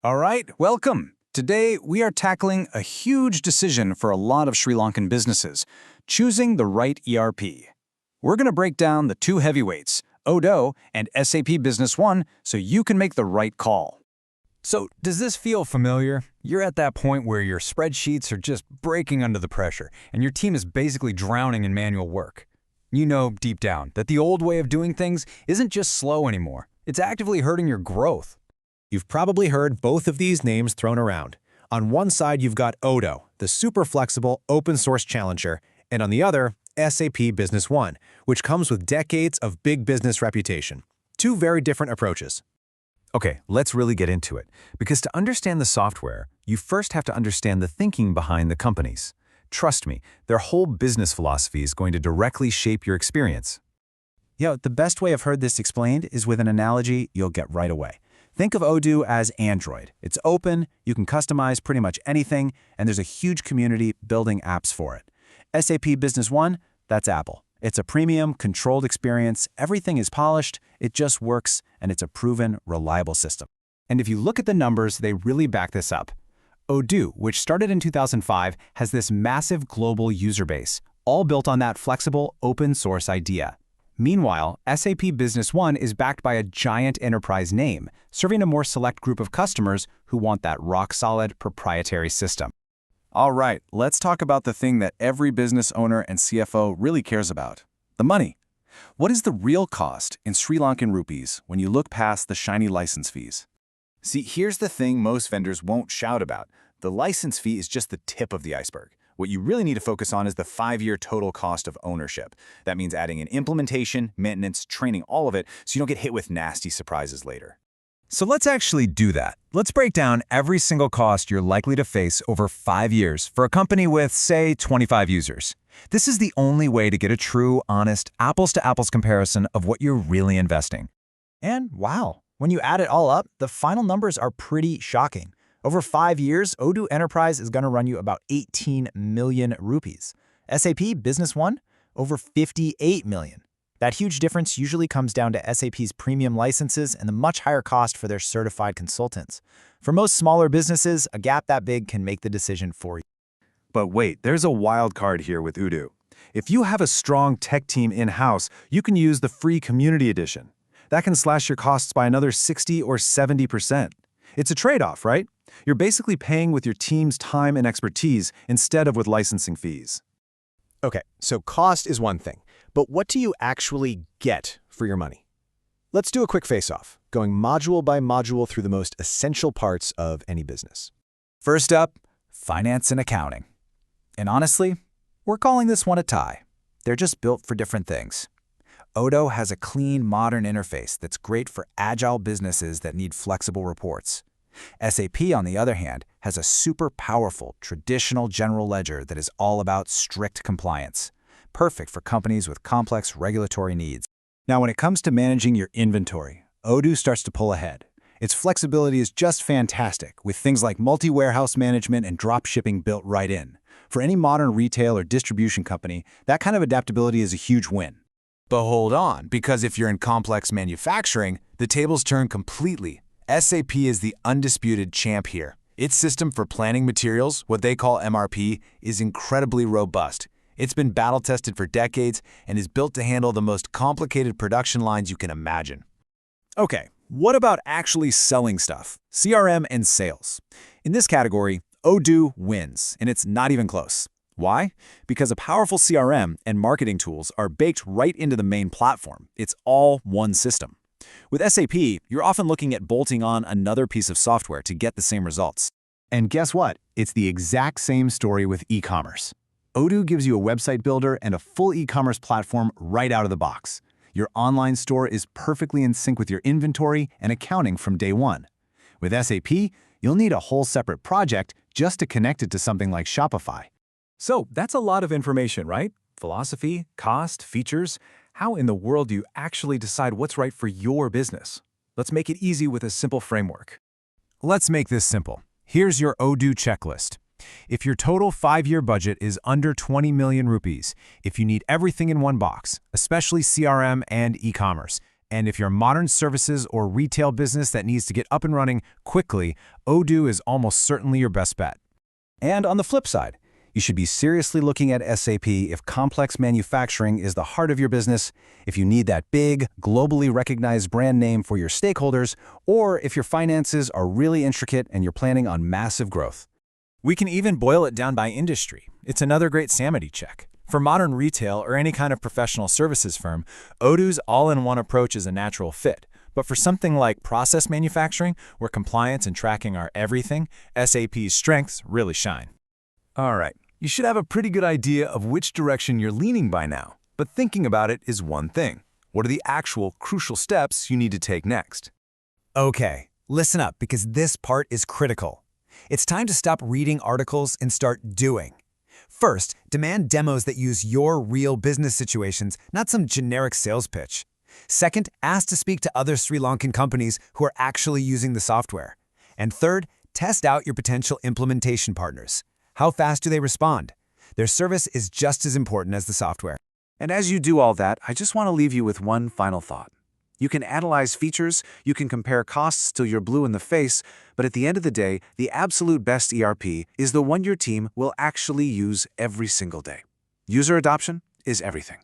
All right, welcome. Today, we are tackling a huge decision for a lot of Sri Lankan businesses, choosing the right ERP. We're going to break down the two heavyweights, Odoo and SAP Business One, so you can make the right call. So, does this feel familiar? You're at that point where your spreadsheets are just breaking under the pressure, and your team is basically drowning in manual work. You know deep down that the old way of doing things isn't just slow anymore. It's actively hurting your growth. You've probably heard both of these names thrown around. On one side, you've got Odoo, the super flexible open-source challenger, and on the other, SAP Business One, which comes with decades of big business reputation. Two very different approaches. Okay, let's really get into it, because to understand the software, you first have to understand the thinking behind the companies. Trust me, their whole business philosophy is going to directly shape your experience. The best way I've heard this explained is with an analogy you'll get right away. Think of Odoo as Android. It's open, you can customize pretty much anything, and there's a huge community building apps for it. SAP Business One, that's Apple. It's a premium, controlled experience, everything is polished, it just works, and it's a proven, reliable system. And if you look at the numbers, they really back this up. Odoo, which started in 2005, has this massive global user base, all built on that flexible, open-source idea. Meanwhile, SAP Business One is backed by a giant enterprise name, serving a more select group of customers who want that rock-solid proprietary system. All right, let's talk about the thing that every business owner and CFO really cares about, the money. What is the real cost in Sri Lankan rupees when you look past the shiny license fees? See, here's the thing most vendors won't shout about. The license fee is just the tip of the iceberg. What you really need to focus on is the 5-year total cost of ownership. That means adding in implementation, maintenance, training, all of it, so you don't get hit with nasty surprises later. So let's actually do that. Let's break down every single cost you're likely to face over 5 years for a company with, say, 25 users. This is the only way to get a true, honest, apples-to-apples comparison of what you're really investing. And wow, when you add it all up, the final numbers are pretty shocking. Over 5 years, Odoo Enterprise is going to run you about 18 million rupees. SAP Business One, over 58 million. That huge difference usually comes down to SAP's premium licenses and the much higher cost for their certified consultants. For most smaller businesses, a gap that big can make the decision for you. But wait, there's a wild card here with Odoo. If you have a strong tech team in-house, you can use the free Community Edition. That can slash your costs by another 60 or 70%. It's a trade-off, right? You're basically paying with your team's time and expertise instead of with licensing fees. Okay, so cost is one thing, but what do you actually get for your money? Let's do a quick face-off, going module by module through the most essential parts of any business. First up, finance and accounting. And honestly, we're calling this one a tie. They're just built for different things. Odoo has a clean, modern interface that's great for agile businesses that need flexible reports. SAP, on the other hand, has a super powerful, traditional general ledger that is all about strict compliance, perfect for companies with complex regulatory needs. Now, when it comes to managing your inventory, Odoo starts to pull ahead. Its flexibility is just fantastic, with things like multi-warehouse management and drop shipping built right in. For any modern retail or distribution company, that kind of adaptability is a huge win. But hold on, because if you're in complex manufacturing, the tables turn completely. SAP is the undisputed champ here. Its system for planning materials, what they call MRP, is incredibly robust. It's been battle-tested for decades and is built to handle the most complicated production lines you can imagine. Okay, what about actually selling stuff? CRM and sales. In this category, Odoo wins, and it's not even close. Why? Because a powerful CRM and marketing tools are baked right into the main platform. It's all one system. With SAP, you're often looking at bolting on another piece of software to get the same results. And guess what? It's the exact same story with e-commerce. Odoo gives you a website builder and a full e-commerce platform right out of the box. Your online store is perfectly in sync with your inventory and accounting from day one. With SAP, you'll need a whole separate project just to connect it to something like Shopify. So that's a lot of information, right? Philosophy, cost, features. How in the world do you actually decide what's right for your business? Let's make it easy with a simple framework. Let's make this simple. Here's your Odoo checklist. If your total 5-year budget is under 20 million rupees, if you need everything in one box, especially CRM and e-commerce, And if you're a modern services or retail business that needs to get up and running quickly, Odoo is almost certainly your best bet. And on the flip side, you should be seriously looking at SAP if complex manufacturing is the heart of your business, if you need that big, globally recognized brand name for your stakeholders, or if your finances are really intricate and you're planning on massive growth. We can even boil it down by industry. It's another great sanity check. For modern retail or any kind of professional services firm, Odoo's all-in-one approach is a natural fit. But for something like process manufacturing, where compliance and tracking are everything, SAP's strengths really shine. All right, you should have a pretty good idea of which direction you're leaning by now. But thinking about it is one thing. What are the actual crucial steps you need to take next? Okay, listen up because this part is critical. It's time to stop reading articles and start doing. First, demand demos that use your real business situations, not some generic sales pitch. Second, ask to speak to other Sri Lankan companies who are actually using the software. And third, test out your potential implementation partners. How fast do they respond? Their service is just as important as the software. And as you do all that, I just want to leave you with one final thought. You can analyze features, you can compare costs till you're blue in the face, but at the end of the day, the absolute best ERP is the one your team will actually use every single day. User adoption is everything.